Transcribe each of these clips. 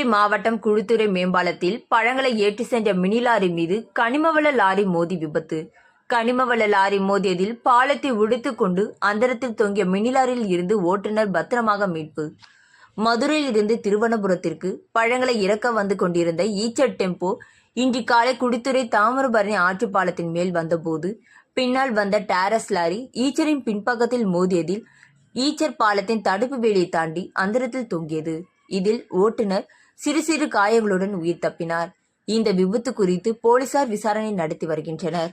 கன்னியாகுமரி மாவட்டம் குழித்துறை மேம்பாலத்தில் பழங்களை ஏற்றி சென்ற மினி லாரி மீது கனிமவள லாரி மோதி விபத்து. கனிமவள லாரி மோதியதில் பாலத்தை உடைத்துக் கொண்டு அந்தரத்தில் தொங்கிய மினி லாரியில் இருந்து ஓட்டுநர் பத்திரமாக மீட்பு. மதுரையில் இருந்து திருவனந்தபுரத்திற்கு பழங்களை இறக்க வந்து கொண்டிருந்த ஈச்சர் டெம்போ இன்று காலை குழித்துறை தாமிரபரணி ஆற்று பாலத்தின் மேல் வந்தபோது பின்னால் வந்த டாரஸ் லாரி ஈச்சரின் பின்பக்கத்தில் மோதியதில் ஈச்சர் பாலத்தின் தடுப்பு வேலியை தாண்டி அந்தரத்தில் தொங்கியது. இதில் ஓட்டுநர் சிறு சிறு காயங்களுடன் உயிர் தப்பினார். இந்த விபத்து குறித்து போலீசார் விசாரணை நடத்தி வருகின்றனர்.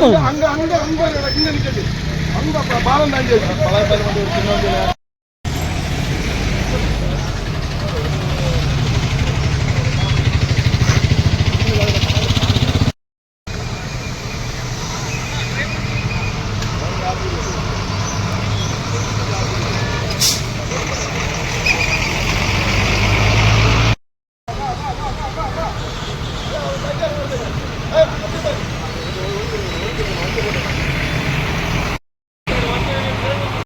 அங்க